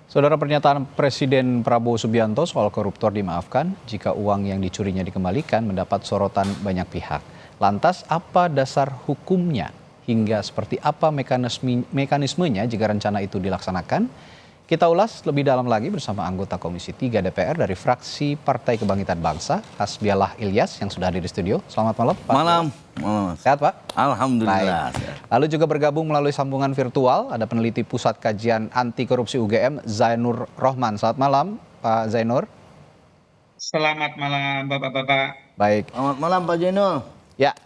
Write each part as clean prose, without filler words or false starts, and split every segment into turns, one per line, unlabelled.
Saudara, pernyataan Presiden Prabowo Subianto soal koruptor dimaafkan jika uang yang dicurinya dikembalikan mendapat sorotan banyak pihak. Lantas apa dasar hukumnya? Hingga seperti apa mekanismenya jika rencana itu dilaksanakan? Kita ulas lebih dalam lagi bersama anggota Komisi 3 DPR dari fraksi Partai Kebangkitan Bangsa, Hasbialah Ilyas yang sudah hadir di studio. Selamat malam, Pak.
Malam.
Sehat, Pak?
Alhamdulillah.
Baik. Lalu juga bergabung melalui sambungan virtual ada peneliti Pusat Kajian Anti Korupsi UGM, Zainur Rohman. Selamat malam, Pak Zainur.
Selamat malam, Bapak-bapak.
Baik.
Selamat malam, Pak Jeno.
Ya,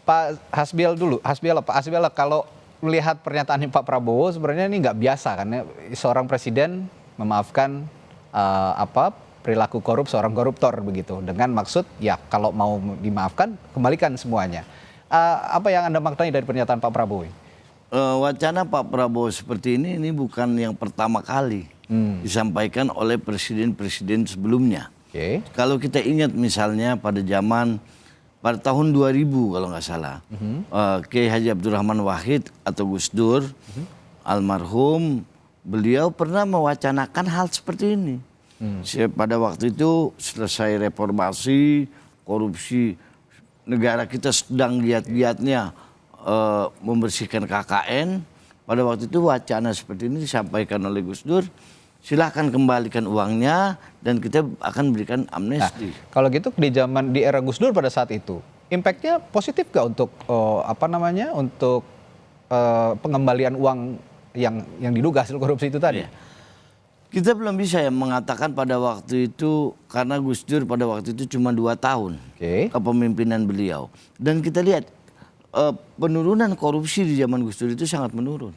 Pak Hasbialah, kalau melihat pernyataannya Pak Prabowo sebenarnya ini nggak biasa kan ya, seorang presiden memaafkan perilaku korup seorang koruptor begitu dengan maksud ya kalau mau dimaafkan kembalikan semuanya. Apa yang Anda maknai dari pernyataan Pak Prabowo?
Wacana Pak Prabowo seperti ini bukan yang pertama kali disampaikan oleh presiden-presiden sebelumnya.
Okay.
Kalau kita ingat misalnya pada tahun 2000 kalau nggak salah, Kiai Haji Abdurrahman Wahid atau Gus Dur, almarhum, beliau pernah mewacanakan hal seperti ini. Pada waktu itu selesai reformasi, korupsi, negara kita sedang giat-giatnya membersihkan KKN. Pada waktu itu wacana seperti ini disampaikan oleh Gus Dur. Silahkan kembalikan uangnya dan kita akan berikan amnesti.
Nah, kalau gitu di era Gus Dur pada saat itu, impact-nya positif gak untuk pengembalian uang yang diduga hasil korupsi itu tadi?
Ya. Kita belum bisa ya mengatakan pada waktu itu karena Gus Dur pada waktu itu cuma 2 tahun kepemimpinan beliau. Dan kita lihat penurunan korupsi di zaman Gus Dur itu sangat menurun.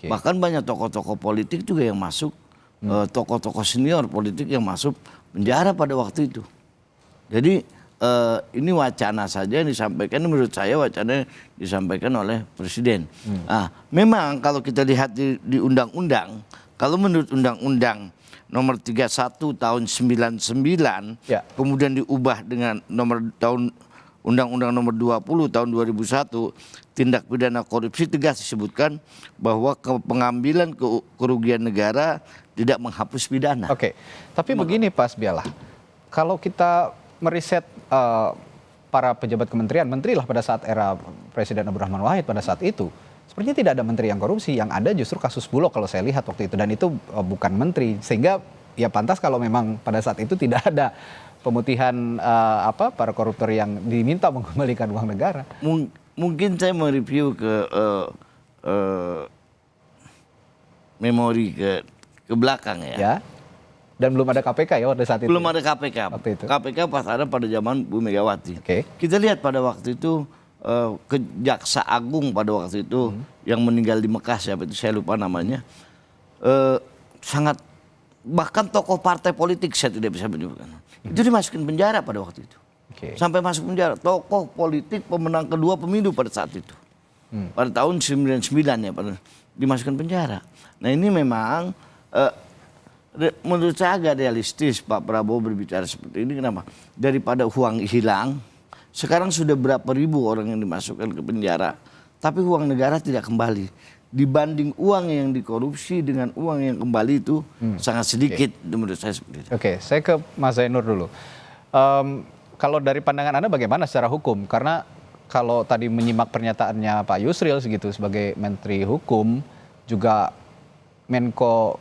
Bahkan banyak tokoh-tokoh politik juga yang masuk, tokoh-tokoh senior politik yang masuk penjara pada waktu itu. Jadi ini wacana saja yang disampaikan, menurut saya wacana disampaikan oleh presiden. Nah, memang kalau kita lihat di undang-undang, kalau menurut undang-undang nomor 31 tahun 99, kemudian diubah dengan undang-undang nomor 20 tahun 2001, tindak pidana korupsi tegas disebutkan bahwa pengambilan kerugian negara tidak menghapus pidana.
Oke, tapi begini Pak Hasbialah, kalau kita meriset para pejabat kementerian, menteri lah pada saat era Presiden Abdurrahman Wahid pada saat itu, sepertinya tidak ada menteri yang korupsi, yang ada justru kasus Bulog kalau saya lihat waktu itu, dan itu bukan menteri, sehingga ya pantas kalau memang pada saat itu tidak ada pemutihan para koruptor yang diminta mengembalikan uang negara.
Mungkin saya mereview ke memori ke belakang ya.
Dan belum ada KPK ya pada saat itu.
Belum ada KPK. KPK pas ada pada zaman Bu Megawati. Kita lihat pada waktu itu Kejaksa Agung pada waktu itu yang meninggal di Mekah, siapa itu saya lupa namanya, sangat, bahkan tokoh partai politik saya tidak bisa menyebutkan, itu dimasukin penjara pada waktu itu. Sampai masuk penjara, tokoh politik pemenang kedua pemilu pada saat itu, pada tahun 99 ya, dimasukkan penjara. Nah ini memang menurut saya agak realistis Pak Prabowo berbicara seperti ini. Kenapa? Daripada uang hilang, sekarang sudah berapa ribu orang yang dimasukkan ke penjara, tapi uang negara tidak kembali. Dibanding uang yang dikorupsi dengan uang yang kembali itu sangat sedikit menurut saya seperti itu.
Oke, saya ke Mas Zainur dulu. Kalau dari pandangan Anda bagaimana secara hukum? Karena kalau tadi menyimak pernyataannya Pak Yusril segitu sebagai Menteri Hukum, juga Menko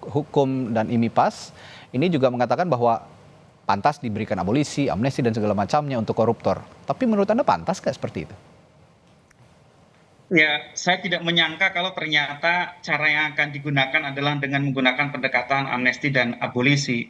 Hukum dan IMIPAS ini juga mengatakan bahwa pantas diberikan abolisi, amnesti dan segala macamnya untuk koruptor. Tapi menurut Anda pantas nggak seperti itu?
Ya, saya tidak menyangka kalau ternyata cara yang akan digunakan adalah dengan menggunakan pendekatan amnesti dan abolisi.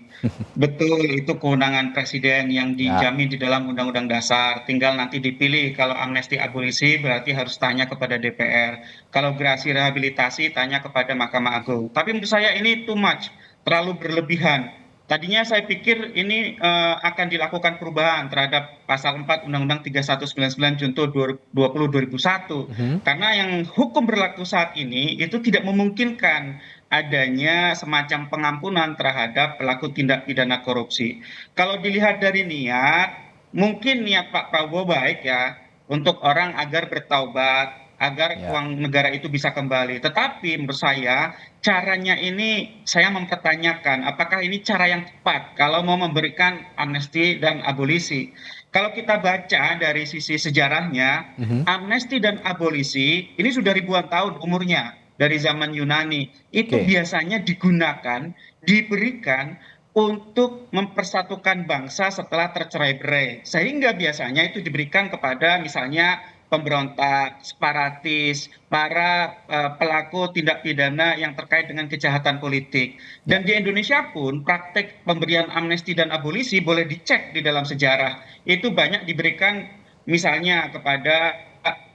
Betul, itu kewenangan presiden yang dijamin di dalam Undang-Undang Dasar. Tinggal nanti dipilih, kalau amnesti abolisi berarti harus tanya kepada DPR. Kalau gerasi rehabilitasi tanya kepada Mahkamah Agung. Tapi menurut saya ini too much, terlalu berlebihan. Tadinya saya pikir ini akan dilakukan perubahan terhadap pasal 4 Undang-Undang 3199 Junto 20 2001. Karena yang hukum berlaku saat ini itu tidak memungkinkan adanya semacam pengampunan terhadap pelaku tindak pidana korupsi. Kalau dilihat dari niat, mungkin niat Pak Prabowo baik ya, untuk orang agar bertaubat, agar uang negara itu bisa kembali. Tetapi menurut saya caranya ini saya mempertanyakan apakah ini cara yang tepat kalau mau memberikan amnesti dan abolisi. Kalau kita baca dari sisi sejarahnya, amnesti dan abolisi ini sudah ribuan tahun umurnya dari zaman Yunani. Itu biasanya digunakan, diberikan untuk mempersatukan bangsa setelah tercerai-berai. Sehingga biasanya itu diberikan kepada misalnya pemberontak, separatis, para pelaku tindak pidana yang terkait dengan kejahatan politik. Dan di Indonesia pun praktek pemberian amnesti dan abolisi boleh dicek di dalam sejarah. Itu banyak diberikan misalnya kepada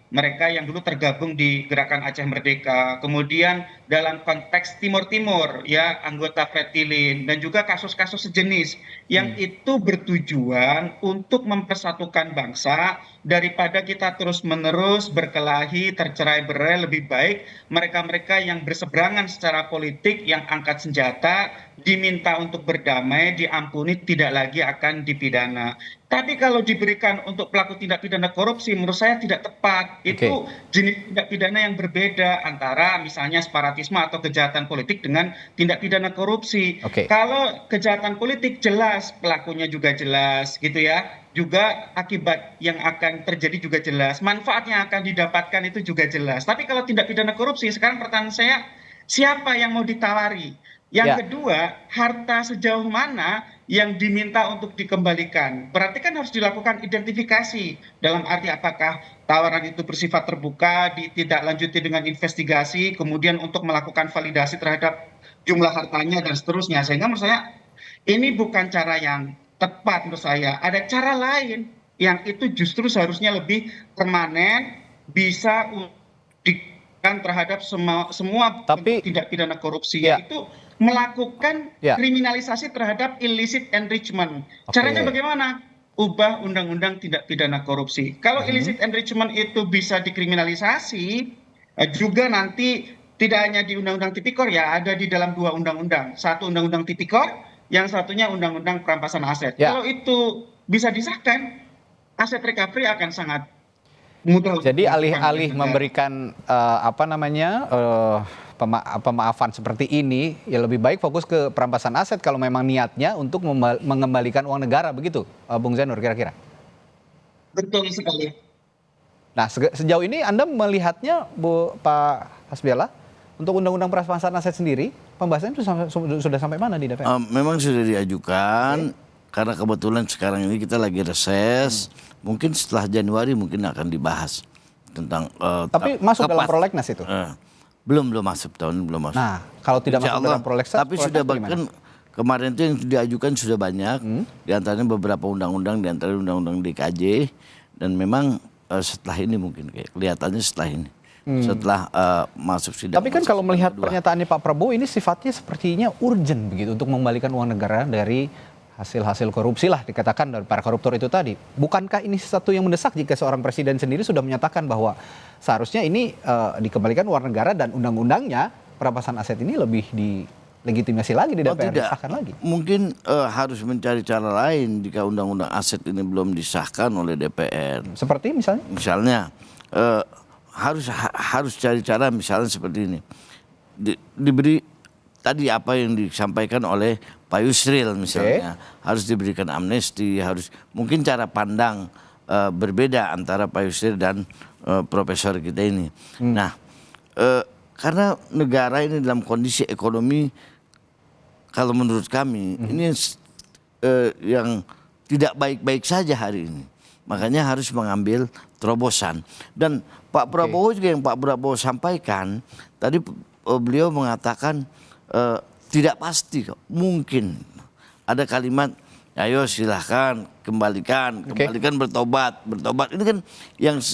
mereka yang dulu tergabung di Gerakan Aceh Merdeka, kemudian dalam konteks Timur Timur, ya anggota Fretilin, dan juga kasus-kasus sejenis yang itu bertujuan untuk mempersatukan bangsa daripada kita terus-menerus berkelahi, tercerai-berai. Lebih baik mereka-mereka yang berseberangan secara politik, yang angkat senjata, diminta untuk berdamai, diampuni, tidak lagi akan dipidana. Tapi kalau diberikan untuk pelaku tindak pidana korupsi, menurut saya tidak tepat. Itu jenis tindak pidana yang berbeda antara misalnya separatisme atau kejahatan politik dengan tindak pidana korupsi. Kalau kejahatan politik jelas, pelakunya juga jelas, gitu ya. Juga akibat yang akan terjadi juga jelas. Manfaat yang akan didapatkan itu juga jelas. Tapi kalau tindak pidana korupsi, sekarang pertanyaan saya, siapa yang mau ditawari? Yang kedua, harta sejauh mana yang diminta untuk dikembalikan. Berarti kan harus dilakukan identifikasi. Dalam arti apakah tawaran itu bersifat terbuka, ditindaklanjuti dengan investigasi, kemudian untuk melakukan validasi terhadap jumlah hartanya dan seterusnya. Sehingga menurut saya ini bukan cara yang tepat menurut saya. Ada cara lain yang itu justru seharusnya lebih permanen, bisa diberikan terhadap semua tindak pidana korupsi. Yaitu melakukan kriminalisasi terhadap illicit enrichment. Caranya bagaimana? Ubah undang-undang tindak pidana korupsi. Kalau illicit enrichment itu bisa dikriminalisasi, juga nanti tidak hanya di undang-undang tipikor, ya ada di dalam dua undang-undang. Satu undang-undang tipikor, yang satunya undang-undang perampasan aset. Kalau itu bisa disahkan, aset recovery akan sangat mudah.
Jadi alih-alih memberikan pemaafan seperti ini, ya lebih baik fokus ke perampasan aset kalau memang niatnya untuk mengembalikan uang negara, begitu, Bung Zainur kira-kira?
Betul sekali.
Nah, sejauh ini Anda melihatnya, Pak Hasbiala, untuk undang-undang perampasan aset sendiri, pembahasannya sudah sampai mana di DPR?
Memang sudah diajukan, karena kebetulan sekarang ini kita lagi reses, mungkin setelah Januari mungkin akan dibahas tentang.
Tapi masuk dalam prolegnas itu?
Belum masuk, tahun belum masuk.
Nah, kalau tidak masuk dalam prolegnas,
tapi sudah bahkan kemarin itu yang diajukan sudah banyak, diantaranya beberapa undang-undang, diantaranya undang-undang DKJ, dan memang setelah ini mungkin kelihatannya setelah ini, setelah masuk sidang.
Tapi kan kalau melihat pernyataannya Pak Prabowo ini sifatnya sepertinya urgent begitu untuk mengembalikan uang negara dari hasil-hasil korupsi lah dikatakan dari para koruptor itu tadi. Bukankah ini sesuatu yang mendesak jika seorang presiden sendiri sudah menyatakan bahwa seharusnya ini dikembalikan uang negara dan undang-undangnya perampasan aset ini lebih dilegitimasi lagi di DPR, disahkan lagi? Mungkin
harus mencari cara lain jika undang-undang aset ini belum disahkan oleh DPR.
Seperti misalnya? Misalnya
harus cari cara misalnya seperti ini. Diberi tadi apa yang disampaikan oleh Pak Yusril misalnya, harus diberikan amnesti, harus mungkin cara pandang berbeda antara Pak Yusril dan profesor kita ini. Nah, karena negara ini dalam kondisi ekonomi, kalau menurut kami ini yang tidak baik-baik saja hari ini. Makanya harus mengambil terobosan. Dan Pak Prabowo juga yang Pak Prabowo sampaikan, tadi beliau mengatakan tidak pasti kok, mungkin ada kalimat, ayo silahkan kembalikan bertobat. Ini kan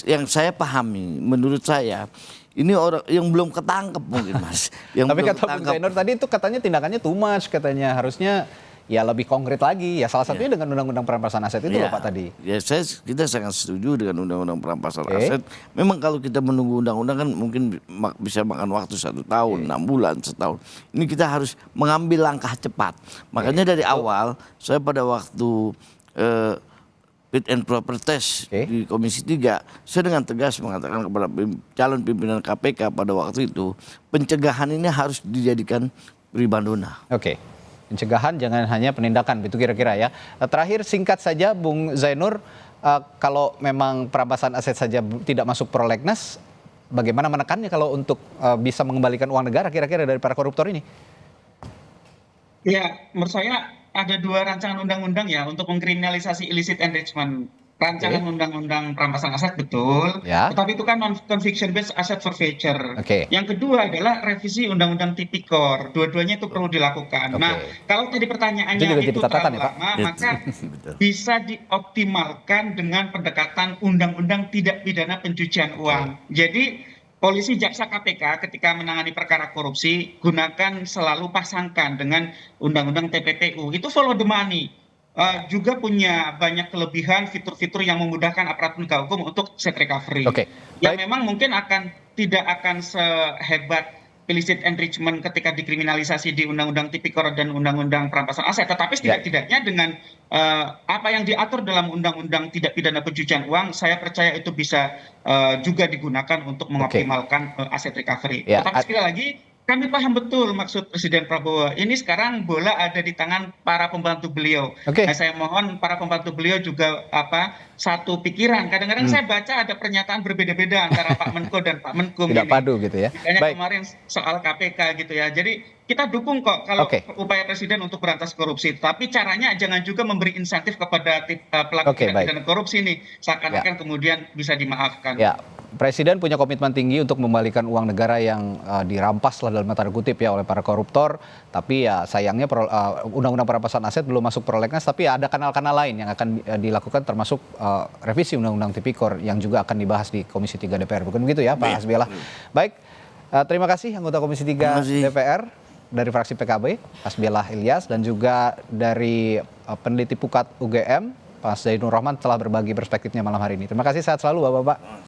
yang saya pahami, menurut saya ini orang yang belum ketangkep mungkin Mas.
Tapi kata Bung Zainur tadi itu katanya tindakannya too much, katanya harusnya ya lebih konkret lagi, ya salah satunya dengan undang-undang perampasan aset itu loh Pak tadi.
Ya kita sangat setuju dengan undang-undang perampasan aset. Memang kalau kita menunggu undang-undang kan mungkin bisa makan waktu 1 tahun, 6 bulan, setahun. Ini kita harus mengambil langkah cepat. Makanya dari awal saya pada waktu fit and proper test di Komisi 3, saya dengan tegas mengatakan kepada calon pimpinan KPK pada waktu itu, pencegahan ini harus dijadikan pribandona.
Oke. Pencegahan jangan hanya penindakan, itu kira-kira ya. Terakhir singkat saja Bung Zainur, kalau memang perampasan aset saja tidak masuk prolegnas, bagaimana menekannya kalau untuk bisa mengembalikan uang negara kira-kira dari para koruptor ini?
Ya, menurut saya ada 2 rancangan undang-undang ya untuk mengkriminalisasi illicit enrichment. Rancangan undang-undang perampasan aset betul, tetapi itu kan non-conviction based asset forfeiture. Yang kedua adalah revisi undang-undang tipikor. Dua-duanya itu perlu dilakukan. Nah, kalau tadi pertanyaannya itu terlalu lama, maka bisa dioptimalkan dengan pendekatan undang-undang tidak pidana pencucian uang. Jadi polisi, jaksa, KPK ketika menangani perkara korupsi gunakan selalu pasangkan dengan undang-undang TPPU. Itu follow the money. Juga punya banyak kelebihan, fitur-fitur yang memudahkan aparat penegak hukum untuk set recovery. Yang memang mungkin tidak akan sehebat illicit enrichment ketika dikriminalisasi di Undang-Undang Tipikor dan Undang-Undang Perampasan Aset. Tetapi setidak-tidaknya dengan apa yang diatur dalam Undang-Undang Tidak Pidana Pencucian Uang, saya percaya itu bisa juga digunakan untuk mengoptimalkan aset recovery. Tetapi sekali lagi, kami paham betul maksud Presiden Prabowo. Ini sekarang bola ada di tangan para pembantu beliau. Nah, saya mohon para pembantu beliau juga satu pikiran. Kadang-kadang saya baca ada pernyataan berbeda-beda antara Pak Menko dan Pak Menkum.
Tidak padu gitu ya.
Misalnya kemarin soal KPK gitu ya. Jadi kita dukung kok kalau upaya Presiden untuk berantas korupsi. Tapi caranya jangan juga memberi insentif kepada pelaku tindak pidana korupsi ini. Seakan-akan kemudian bisa dimaafkan.
Ya. Presiden punya komitmen tinggi untuk membalikan uang negara yang dirampas lah dalam tanda kutip ya oleh para koruptor. Tapi ya sayangnya undang-undang perampasan aset belum masuk prolegnas, tapi ada kanal-kanal lain yang akan dilakukan termasuk revisi undang-undang tipikor yang juga akan dibahas di Komisi 3 DPR. Bukan begitu ya Pak Hasbilah? Baik, terima kasih anggota Komisi 3 DPR dari fraksi PKB, Hasbilah Ilyas, dan juga dari peneliti Pukat UGM, Pak Zainur Rahman telah berbagi perspektifnya malam hari ini. Terima kasih, sehat selalu Bapak-Bapak.